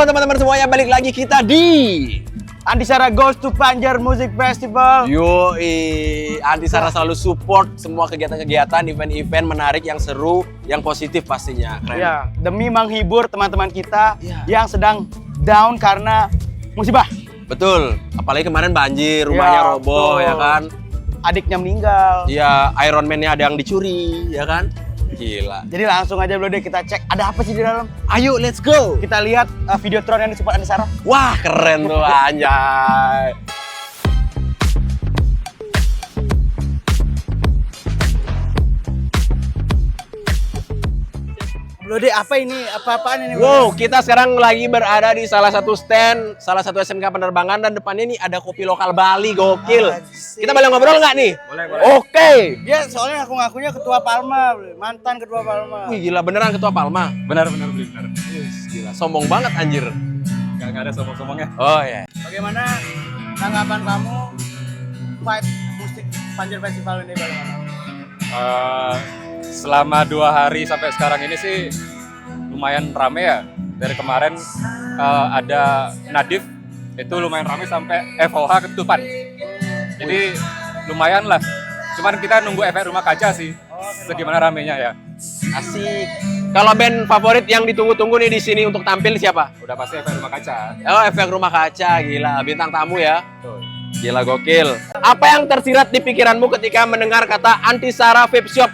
Halo teman-teman semuanya, balik lagi kita di Antisara Goes to Panjar Music Festival. Yoi, Antisara selalu support semua kegiatan-kegiatan, event-event menarik yang seru, yang positif pastinya. Keren. Ya, demi menghibur teman-teman kita Ya. yang sedang down karena musibah. Betul, apalagi kemarin banjir, rumahnya roboh betul. ya kan. Adiknya meninggal. Iya, Iron Man-nya ada yang dicuri, ya kan? Gila. Jadi langsung aja dulu deh kita cek ada apa sih di dalam. Ayo, let's go. Kita lihat Videotron yang disupport Antisara. Wah, keren tuh anjay. Lo deh apa ini? Apa-apaan ini? Wow, kita sekarang lagi berada di salah satu stand, salah satu SMK penerbangan, dan depannya nih ada kopi lokal Bali, gokil. Kita boleh ngobrol nggak nih? Boleh, boleh. Oke. Dia soalnya ngaku-ngakunya ketua Palma, mantan ketua Palma. Wih, gila beneran ketua Palma. Benar. Gila, sombong banget anjir. Gak ada sombong-sombongnya. Oh ya. Bagaimana tanggapan kamu fight musik Panjar Festival ini bagaimana? Selama 2 hari sampai sekarang ini sih lumayan rame ya. Dari kemarin ada Nadif, itu lumayan rame sampai FOH ketutupan. Jadi lumayan lah. Cuman kita nunggu efek rumah kaca sih. Segimana ramenya ya. Asik. Kalau band favorit yang ditunggu-tunggu nih di sini untuk tampil siapa? Udah pasti efek rumah kaca. Oh, Efek Rumah Kaca, gila. Bintang tamu ya. Tuh. Gila, gokil. Apa yang tersirat di pikiranmu ketika mendengar kata Antisara Vape Shop?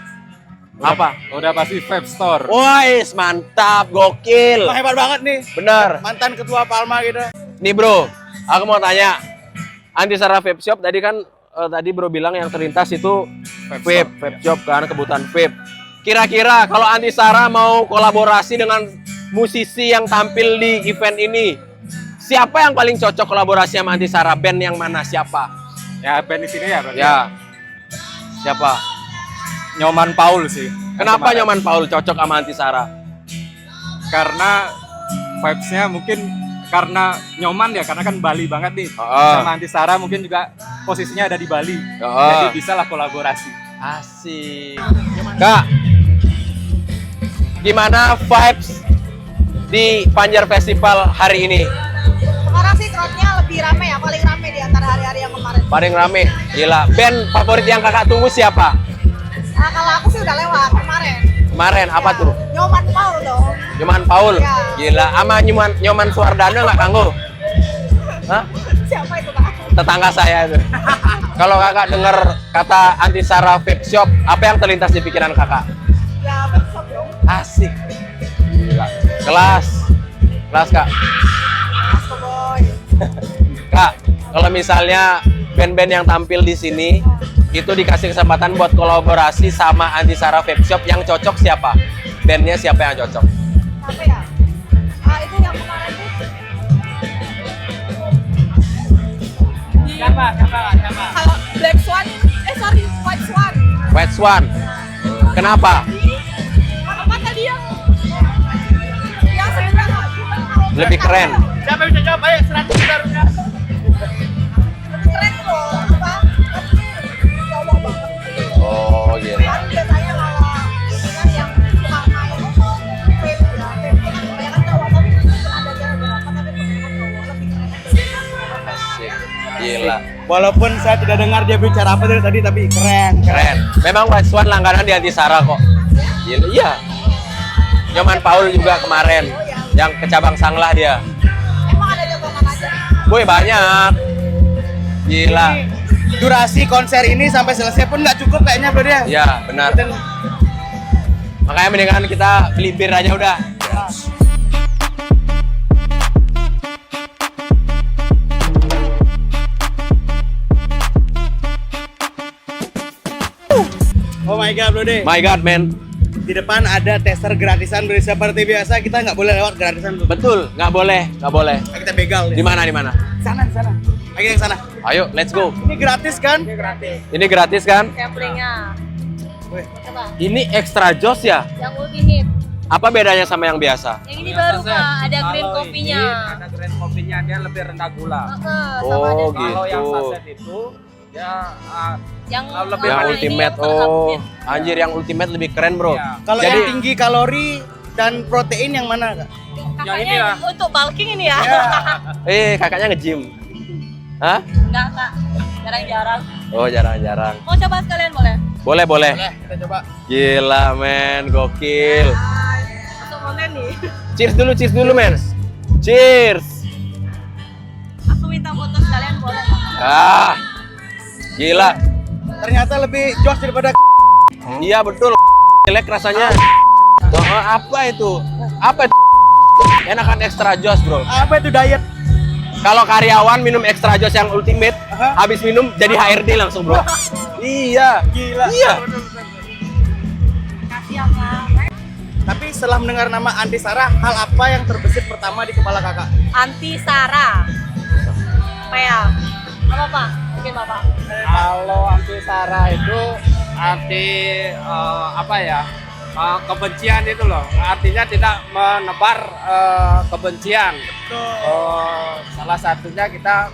Apa? Udah pasti Vape Store. Wais, mantap, gokil. Wah, hebat banget nih. Bener. Mantan ketua Palma gitu. Nih bro, aku mau tanya. Antisara Vape Shop tadi kan tadi bro bilang yang terlintas itu vape shop kan, kebutuhan vape. Kira-kira kalau Antisara mau kolaborasi dengan musisi yang tampil di event ini, siapa yang paling cocok kolaborasi sama Antisara? Band yang mana? Siapa? Ya band di sini ya berarti. Ya. Siapa? Nyoman Paul sih. Kenapa Kemarin. Nyoman Paul cocok sama Antisara? Karena vibes-nya mungkin karena nyoman ya, karena kan Bali banget nih. Sama Antisara mungkin juga posisinya ada di Bali. Jadi bisa lah kolaborasi. Asik. Kak, gimana vibes di Panjar Festival hari ini? Sekarang sih crowd-nya lebih rame ya, paling rame di antara hari-hari yang kemarin. Paling rame, gila. Band favorit yang kakak tunggu siapa? Nah, kalau aku sih udah lewat kemarin. Kemarin apa Ya, tuh? Nyoman Paul dong. Nyoman Paul. Ya. Gila, sama Nyoman Suardana nggak kanggo? Hah? Siapa itu Kak? Tetangga saya itu. Kalau kakak dengar kata Antisara Vape Shop, apa yang terlintas di pikiran kakak? Ya, besok dong. Asik. Gila. Kelas kak. Mas Boy. Kak, kalau misalnya band-band yang tampil di sini itu dikasih kesempatan buat kolaborasi sama Antisara Vape Shop, yang cocok siapa? Bandnya siapa yang cocok? Siapa ya? Itu yang kemarin tuh. Siapa? Kalau Black Swan, White Swan. White Swan. Kenapa? Apa tadi yang sebenarnya Lebih keren. Siapa yang bisa jawab? Ayo, 100 juta rupiah. lebih keren loh. Apa? Jawa banget. Oh, gila. Kan biasanya kalau kan yang suka main vape ya, vape kan kebanyakan cowok, tapi mungkin ada jarang beberapa tapi kebanyakan cowok lebih keren aja. Asik. Gila. Walaupun saya tidak dengar dia bicara apa dari tadi, tapi keren. Keren. Memang White Swan langganan di Antisara kok. Gila. Iya. Nyoman Paul juga kemarin. Yang ke cabang Sanglah dia. Emang ada jagoan aja. Boy, banyak. Gila. Durasi konser ini sampai selesai pun nggak cukup kayaknya bro dia. Iya, benar. Makanya mendingan kita beli bir aja udah. Oh my god bro deh. My God, man. Di depan ada tester gratisan bro. Seperti biasa kita nggak boleh lewat gratisan bro. Betul, nggak boleh. Nah, kita begal Di ya. mana, di mana? Sana. Lagi yang sana. Ayo, let's go. Ini gratis kan? Ini gratis. Ini gratis kan? Samplingnya. Coba. Ini extra joss ya? Yang ultimate. Apa bedanya sama yang biasa? Yang ini baru Kak, ada green kopinya. Ada green kopinya, dia lebih rendah gula. Oh, ada gitu. Kalau yang saset itu dia yang lebih Yang warna ultimate, ini yang oh. ultimate. Anjir, yang ultimate lebih keren bro. Iya. Kalau Jadi- yang tinggi kalori dan protein yang mana kak? Yang ini lah. Untuk bulking ini ya? Kakaknya nge-gym. Hah? Enggak, jarang-jarang. Oh, jarang-jarang. Mau coba sekalian boleh? Boleh. Boleh, kita coba. Gila, men. Gokil. Untuk konten nih. Cheers dulu, men. Cheers. Aku minta foto sekalian boleh? Ah. Gila. Ternyata lebih jos daripada Iya, betul. Jelek rasanya. Oh, apa itu? Apa itu? Enakan extra jos, bro. apa itu diet? Kalau karyawan minum extra jos yang ultimate, Aha. habis minum jadi HRD langsung, bro. Iya. Gila. Iya. Kasih ya, Kak. Tapi setelah mendengar nama Andi Sarah, hal apa yang terbesit pertama di kepala kakak? Anti Sara. Apa ya? Apa Pak? Mungkin Bapak. Kalau anti sara itu anti apa ya? Kebencian itu loh. Artinya tidak menebar kebencian. Salah satunya kita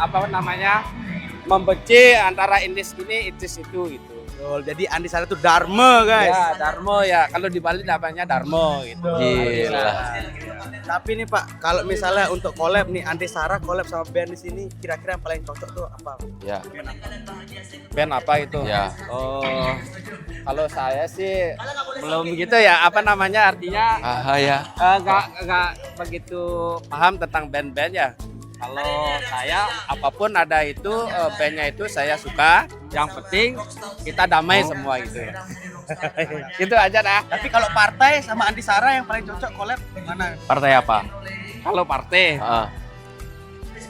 apa namanya? Membenci antara indis ini, indis itu gitu. Betul. Jadi Andi Sarah itu Dharma, guys. Ya, Darmo ya. Kalau di Bali namanya Darmo gitu. Gila. Tapi nih Pak, kalau misalnya untuk collab nih Andi Sarah collab sama band di sini, kira-kira yang paling cocok tuh apa? Ya. Band apa itu? Ya. Oh, kalau saya sih belum begitu ya. Apa namanya artinya? Ya. Nggak begitu paham tentang band-band ya. Kalau saya apapun ada itu bandnya itu saya suka. Yang penting kita damai semua gitu ya. Itu aja dah. Tapi kalau partai sama Andi Sarah yang paling cocok collab mana? Partai apa? Kalau partai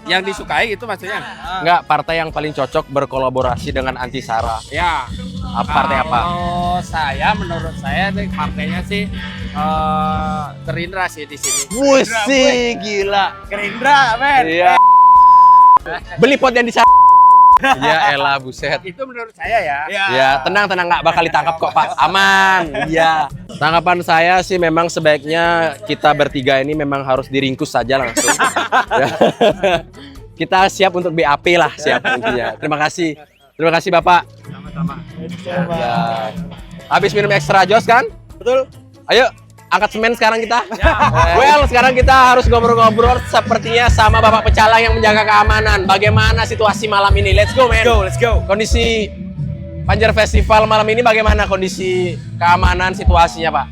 yang disukai itu maksudnya? Enggak, partai yang paling cocok berkolaborasi dengan Anti Sarah. Ya. Partai apa? Kalau saya menurut saya nih, partainya sih Gerindra sih di sini. Musik gila. Gerindra, men. Iya. Beli pot yang di sana. Ya elah buset. Itu menurut saya ya. Ya, tenang nggak bakal ditangkap kok, Pak. Aman. Iya. Tanggapan saya sih memang sebaiknya kita bertiga ini memang harus diringkus saja langsung. Ya. Kita siap untuk BAP lah, siap intinya. Terima kasih Bapak. Sama-sama. Ya. Habis minum extra jos kan? Betul. Ayo angkat semen sekarang kita. Well, sekarang kita harus ngobrol-ngobrol sepertinya sama Bapak Pecalang yang menjaga keamanan. Bagaimana situasi malam ini? Let's go, man. Let's go. Kondisi Panjer Festival malam ini bagaimana kondisi keamanan situasinya, Pak?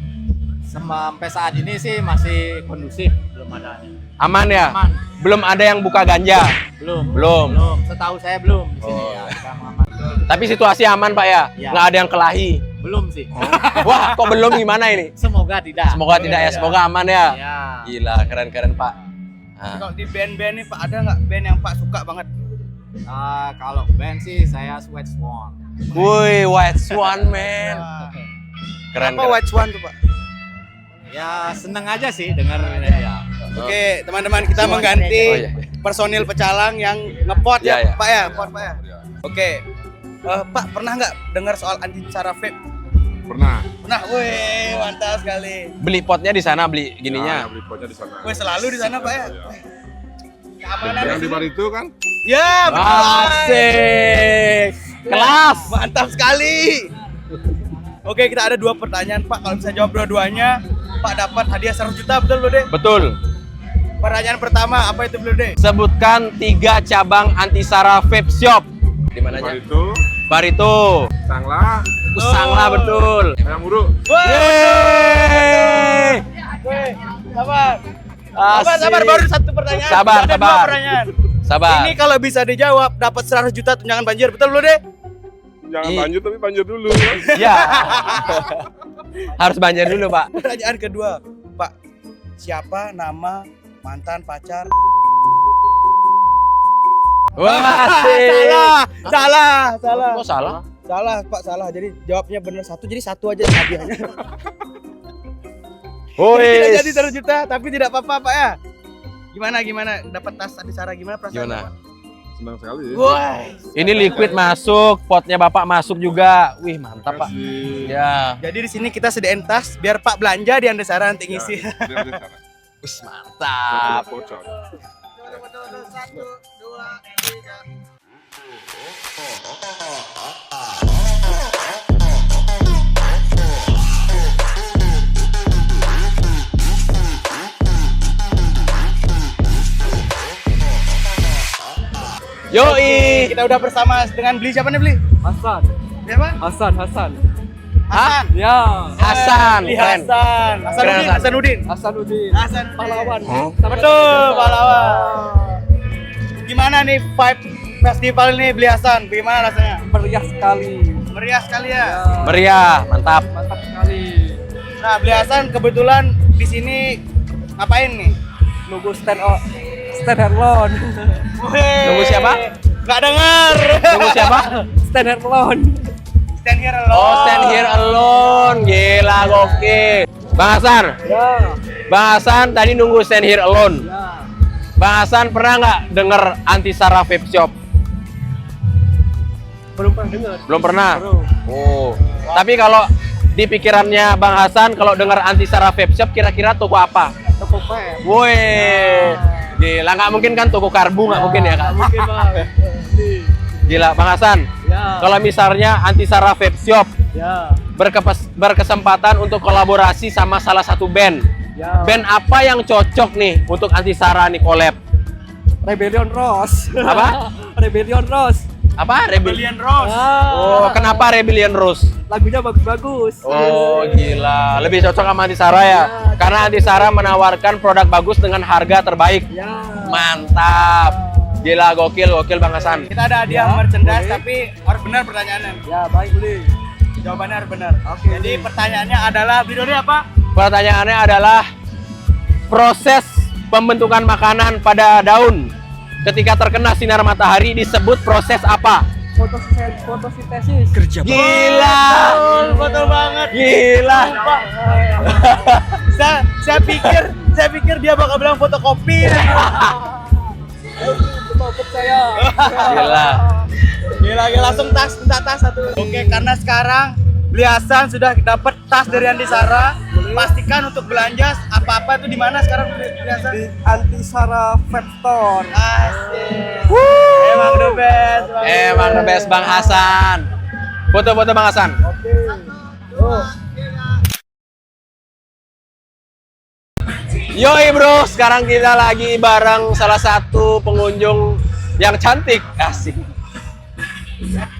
Sampai saat ini sih masih kondusif, belum ada. Aman ya? Aman. Belum ada yang buka ganja? Belum. Setahu saya belum di sini ya. Kita mengaman. Tapi situasi aman, Pak ya? Ya. Nggak ada yang kelahi? Belum sih. Wah, kok belum gimana ini? Semoga tidak. Semoga tidak ya, semoga aman ya. Ya. Gila, keren Pak. Nah. Kalau di band-band nih Pak, ada nggak band yang Pak suka banget? Kalau band sih saya Sweat Swan. Woi, White Swan, man. Keren. Apa White Swan tuh Pak? Ya seneng aja sih dengar ya. Oke, teman-teman kita mengganti Oh, iya. personil Pecalang yang ngepot Iya, ya, iya. Pak ya, pot Pak ya. Oke, Pak pernah nggak dengar soal Andi Sarah vape? Pernah. Pernah, wih mantap sekali. Beli potnya di sana, beli gininya. Beli potnya di sana. Wih selalu di sana Pak ya. Keamanan Yang di di bar sini. itu kan? Ya, betul. Asik. Kelas. Mantap sekali. Oke, kita ada 2 pertanyaan Pak. Kalau bisa jawab dua-duanya, Pak dapat hadiah 100 juta, betul Bro De? Betul. Pertanyaan pertama, apa itu Bro De? Sebutkan 3 cabang Antisara Vape Shop. Di mananya? Bar itu, Barito. Sangla, Usanglah betul. Ayam Uruk. Yeay. Wih, sabar. Asik. Sabar, baru 1 pertanyaan. Sabar, Ada 2 sabar. pertanyaan. Sabar. Ini kalau bisa dijawab dapat 100 juta tunjangan banjir, betul Bro De? Jangan I- banjir tapi banjir dulu. Ya. Harus banjir dulu, Pak. Pertanyaan kedua, Pak. Siapa nama mantan pacar? Wah, asik. Salah. Kok salah? Salah, Pak, salah. Jadi jawabnya benar 1, jadi 1 aja hadiahnya. Jadi tidak Woi. jadi 100 juta, tapi tidak apa-apa, Pak ya. Gimana dapat tas Andi Sarah gimana perasaan Gimana? Pak? Senang sekali. Wah. Ini liquid masuk, potnya Bapak masuk juga. Wih, mantap, Pak. Kasih. Ya. Jadi di sini kita sediain tas biar Pak belanja di Andi Sarah nanti ngisi. Dia ada di sana. Wih, mantap. Bocor. Betul, 1, 2, 3. Yoi. Kita udah bersama dengan Beli, siapa nih Beli? Hasan. Siapa? Hasan. Hasan. Ya. Hasan, Beli keren. Hasan. Keren, Hasan. Hasanuddin. Hasanuddin. Hasan Pahlawan. Betul, pahlawan. Gimana nih vibe festival ini Beli Hasan? Bagaimana rasanya? Meriah sekali. Meriah sekali ya. Meriah, mantap. Mantap sekali. Nah, Beli Hasan kebetulan di sini ngapain nih? Nunggu stand Herlon. Nunggu siapa? Gak dengar. Tunggu siapa? Stand Herlon. Stand here alone. Oh, stand here alone. Gila, gokil. Bang Hasan, Ya. Bang Hasan tadi nunggu stand here alone. Ya. Bang Hasan pernah nggak denger Antisara Vape Shop? Belum pernah dengar. Belum pernah? Belum. Oh. Tapi kalau di pikirannya Bang Hasan, kalau denger Antisara Vape Shop, kira-kira toko apa? Toko vape. Woi, gila, nggak mungkin kan toko karbu, nggak mungkin ya kan? Mungkin bang. Gila, Bang Hasan. Ya. Kalau misalnya Antisara Vape Shop Ya. berkesempatan untuk kolaborasi sama salah satu band, Ya. band apa yang cocok nih untuk Antisara nih collab? Rebellion Rose. Apa? Rebellion Rose. Apa? Rebellion Rose. Oh, kenapa Rebellion Rose? Lagunya bagus-bagus. Oh, gila. Lebih cocok sama Antisara ya? Karena Antisara menawarkan produk bagus dengan harga terbaik. Ya. Mantap. Gila, gokil Bang Hasan. Kita ada hadiah Ya, merchandise boleh. tapi harus benar pertanyaannya. Ya, baik boleh. Jawabannya harus benar. Oke. Jadi pertanyaannya adalah Beli Dodi apa? Pertanyaannya adalah proses pembentukan makanan pada daun ketika terkena sinar matahari disebut proses apa? Fotosintesis. Gila. Betul banget. Gila. Saya pikir dia bakal bilang fotokopi. Coba percaya. Gila. Gila, langsung minta tas satu. Oke, karena sekarang Beli Hasan sudah dapat tas dari Antisara. Pastikan untuk belanja apa-apa itu di mana sekarang Beli Hasan? Di Antisara Vape Store. Asik. Emang the best. Emang the best Bang Hasan. Foto-foto Bang Hasan. Oke. Oh. Yoi bro, sekarang kita lagi bareng salah satu pengunjung yang cantik. Asik.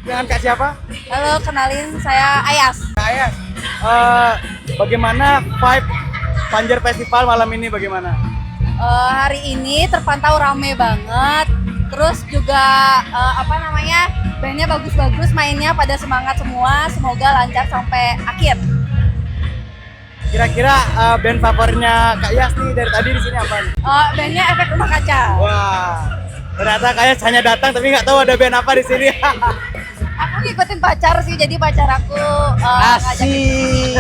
Dengan Kak siapa? Halo, kenalin saya Ayas. Kak Ayas. Bagaimana vibe Panjer Festival malam ini bagaimana? Hari ini terpantau rame banget. Terus juga bandnya bagus-bagus, mainnya pada semangat semua. Semoga lancar sampai akhir. Kira-kira band favoritnya Kak Yas nih dari tadi di sini apa? Bandnya Efek Rumah Kaca. Wah, ternyata Kak Yas hanya datang tapi nggak tahu ada band apa di sini. Aku ngikutin pacar sih, jadi pacar aku Asik.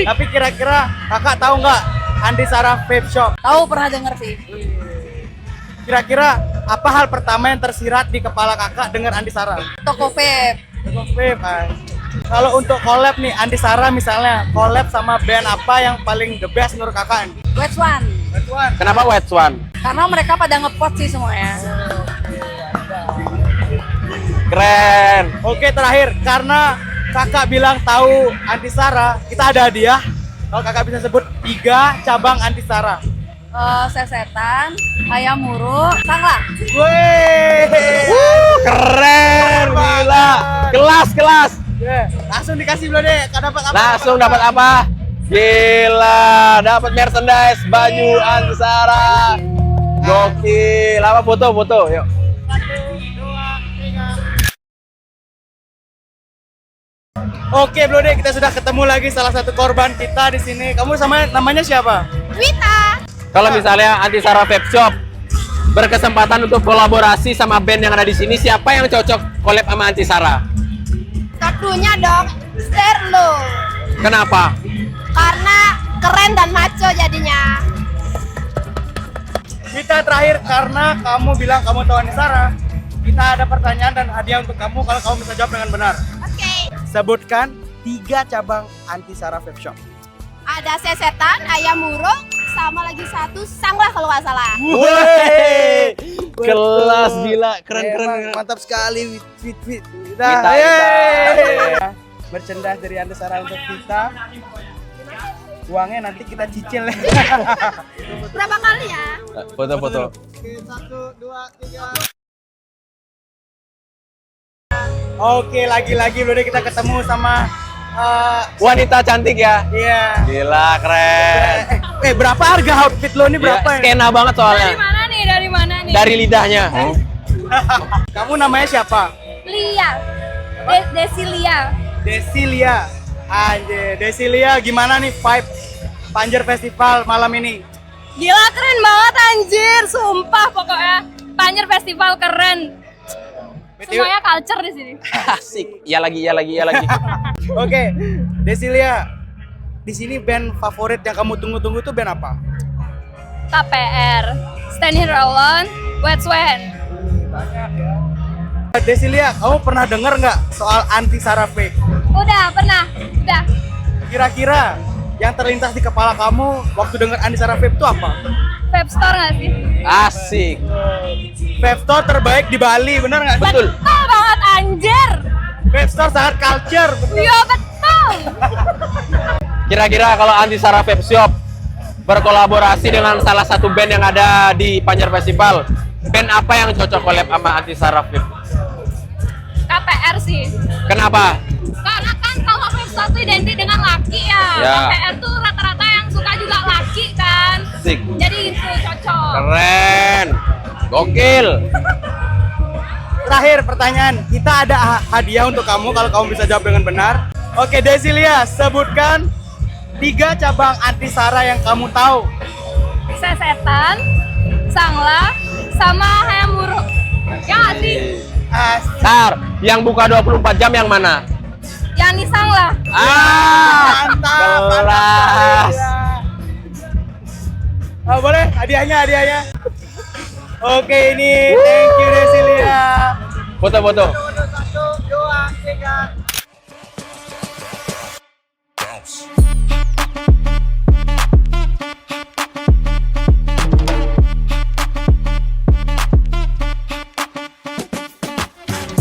Tapi kira-kira kakak tahu nggak Antisara Vape Shop? Tahu, pernah denger sih. Kira-kira apa hal pertama yang tersirat di kepala kakak dengan Antisara? Toko vape. Vape. Kalau untuk collab nih Antisara misalnya collab sama band apa yang paling the best menurut kakak? Which one? Betuan. Kenapa White Swan? Karena mereka pada ngepot sih semuanya. Keren. Oke, terakhir karena kakak bilang tahu Antisara, kita ada hadiah. Kalau kakak bisa sebut 3 cabang Antisara. Sesetan, ayam muruk, sanglah. Wih. Keren, gila. Kelas. Langsung dikasih belum deh? Kak dapat apa? Langsung dapat apa? Gila, dapat merchandise baju Antisara. Gokil. Apa foto? Yuk. 1, 2, 3. Oke, Bro De, kita sudah ketemu lagi salah satu korban kita di sini. Kamu namanya siapa? Wita. Kalau misalnya Antisara Vape Shop berkesempatan untuk kolaborasi sama band yang ada di sini, siapa yang cocok collab sama Antisara? Tentunya dong, Sterlo. Kenapa? Karena keren dan maco jadinya. Kita terakhir karena kamu bilang kamu tahu Antisara. Kita ada pertanyaan dan hadiah untuk kamu kalau kamu bisa jawab dengan benar. Oke. Sebutkan 3 cabang Antisara Vape Shop. Ada sesetan, ayam muruk, sama lagi satu sanglah kalau nggak salah. Woi, kelas gila, keren. Mantap sekali, fit. Kita. Merchandise dari Antisara untuk kita. Uangnya nanti kita cicil. Berapa kali ya? Foto. 1, 2, 3. Oke, lagi-lagi bro kita ketemu sama Wanita cantik ya. iya. Gila, keren. Berapa harga outfit lo ini berapa Ya, ya? skena banget soalnya. Mana nih? Dari mana nih? Dari lidahnya. Kamu namanya siapa? Lia. Desilia. Desilia. Anjir, Desilia gimana nih vibe Panjer Festival malam ini? Gila keren banget anjir, sumpah pokoknya. Panjer Festival keren. Semuanya culture di sini. Asik. Iya lagi. Oke, Desilia. Di sini band favorit yang kamu tunggu-tunggu tuh band apa? KPR, Stand Here Alone, Wet Swan. Banyak ya. Desilia, kamu pernah denger nggak soal anti Sarah Vape? Udah, pernah. Udah. Kira-kira yang terlintas di kepala kamu waktu denger anti Sarah Vape itu apa? Vape Store nggak sih? Asik. Vape store terbaik di Bali, bener nggak? Betul. Betul banget anjir. Vape store sangat culture, betul. Iya betul. Kira-kira kalau Anti Sarah Vape Shop berkolaborasi dengan salah satu band yang ada di Panjer Festival, band apa yang cocok collab sama Anti Sarah Vape? KPR sih. Kenapa? Karena kan kalau Vape Store tuh identik dengan laki ya. Ya. KPR tuh rata-rata yang suka juga laki kan. Asik. Jadi itu cocok. Keren. Gokil. Terakhir pertanyaan, kita ada hadiah untuk kamu kalau kamu bisa jawab dengan benar. Oke, Desilia, sebutkan 3 cabang anti Sarah yang kamu tahu. Sesetan, Sangla, sama Hayamuru. Ya nggak sih? Tar, yang buka 24 jam yang mana? Yang di Sangla. Mantap, kelas. Boleh hadiahnya. Oke, ini thank you Desilia. Foto-foto. 1, 2, 3.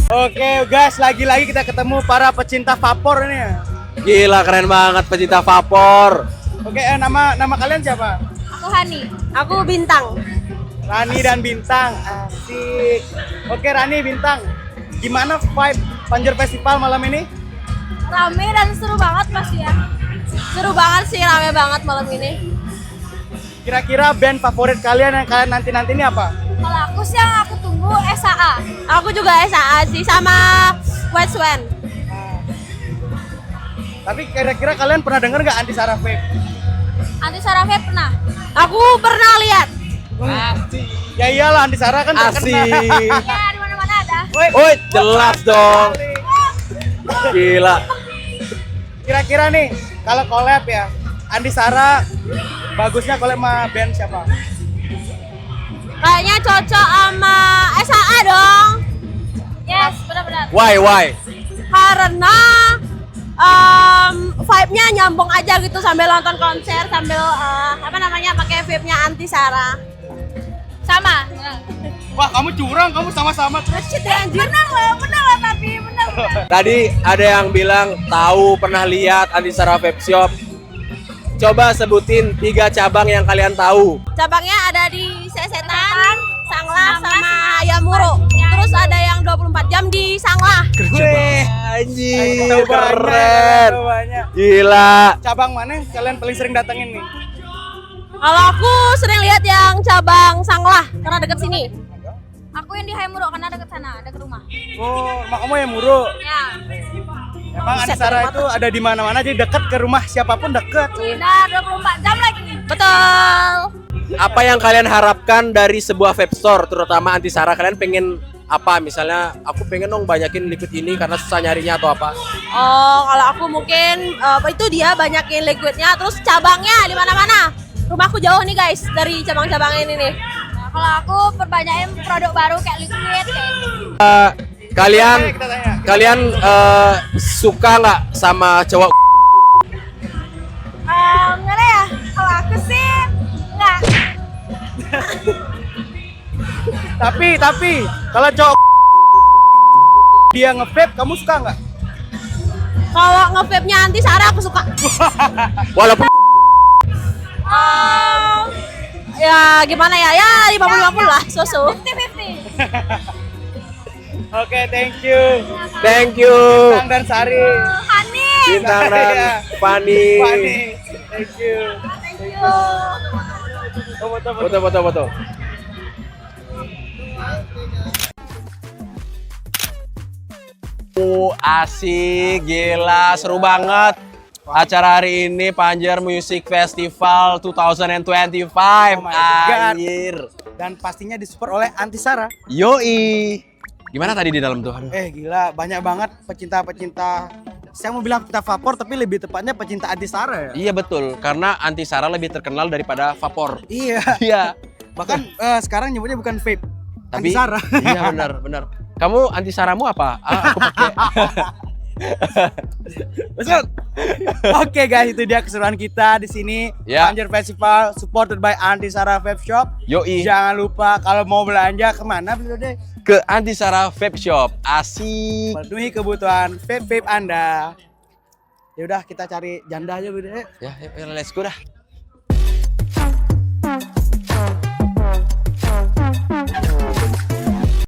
Oke guys, lagi-lagi kita ketemu para pecinta vapor ini ya. Gila, keren banget pecinta vapor. Oke, nama kalian siapa? Aku Hani. Aku Bintang. Rani dan Bintang, asik. Oke Rani, Bintang, gimana vibe Panjer Festival malam ini? Rame dan seru banget pasti ya. Seru banget sih, rame banget malam ini. Kira-kira band favorit kalian yang kalian nanti ini apa? Kalau aku sih yang aku tunggu SAA. Aku juga SAA sih sama Wet Swan. Tapi kira-kira kalian pernah denger nggak Anti Sarah Vape? Anti Sarah Vape pernah. Aku pernah lihat. Ya iyalah, Anti Sarah kan terkenal. Asik. Ya di mana-mana ada. Woi, jelas dong. Gila. Kira-kira nih, kalau collab ya, Andi Sarah bagusnya collab sama band siapa? Kayaknya cocok sama SAA dong. Yes, benar-benar. Why? Karena vibe-nya nyambung aja gitu sambil nonton konser sambil pakai vape-nya Anti Sarah. Sama. Wah, kamu curang, kamu sama-sama terus. Shit ya anjir. Benar lah tapi benar. Tadi ada yang bilang tahu pernah lihat Anti Sarah Vape Shop. Coba sebutin 3 cabang yang kalian tahu. Cabangnya ada di Sesetan, Sangla, Sangla, sama Hayamuro. Terus ada yang 24 jam di Sangla. Wih, Anjing, tahu keren. banyak. Gila. Cabang mana yang kalian paling sering datengin nih? Kalau aku sering lihat yang cabang Sangla karena deket sini. Aku yang di Hayamuro karena dekat sana, dekat rumah. Oh, rumah kamu yang Muro. Ya. Emang Andi Sarah itu ada di mana-mana, jadi dekat ke rumah siapapun dekat. Udah 24 jam lagi. Betul. Apa yang kalian harapkan dari sebuah vape store, terutama Anti Sarah? Kalian pengen apa? Misalnya, aku pengen dong banyakin liquid ini karena susah nyarinya atau apa? Oh, kalau aku mungkin itu dia banyakin liquidnya, terus cabangnya di mana-mana. Rumahku jauh nih guys dari cabang-cabang ini nih. Nah, kalau aku perbanyakin produk baru kayak liquid kayak gitu. Kalian suka nggak sama cowok? Enggak ya. Kalau aku sih enggak. Tapi kalau cowok dia nge-vape, kamu suka nggak? Kalau nge-vape-nya Anti Sarah aku suka. Walaupun Ya gimana ya? Ya 50-50 lah, susu. 50-50. Oke, thank you. Thank you. Bintang dan Sari. Hani. Bintang Iya. dan Fani. Fani. Thank you. Thank you. Foto. Asik, gila, seru banget. Acara hari ini Panjer Music Festival 2025. Oh my God. Anjir. Dan pastinya disupport oleh Antisara. Yoi. Gimana tadi di dalam tuh? Aduh. Gila, banyak banget pecinta-pecinta. Saya mau bilang pecinta vapor, tapi lebih tepatnya pecinta Antisara ya. Iya betul, karena Antisara lebih terkenal daripada Vapor. Iya. Iya. Bahkan sekarang nyebutnya bukan vape, Tapi Antisara. iya benar. Kamu Antisaramu apa? Aku pakai. Betul. Oke guys, itu dia keseruan kita di sini. Ya. Panjer Festival supported by Antisara Vape Shop. Yoi. Jangan lupa kalau mau belanja kemana Bro deh? Ke Antisara Vape Shop. Asik. Penuhi kebutuhan vape Anda. Ya udah kita cari janda aja Bro deh. Ya, let's go dah.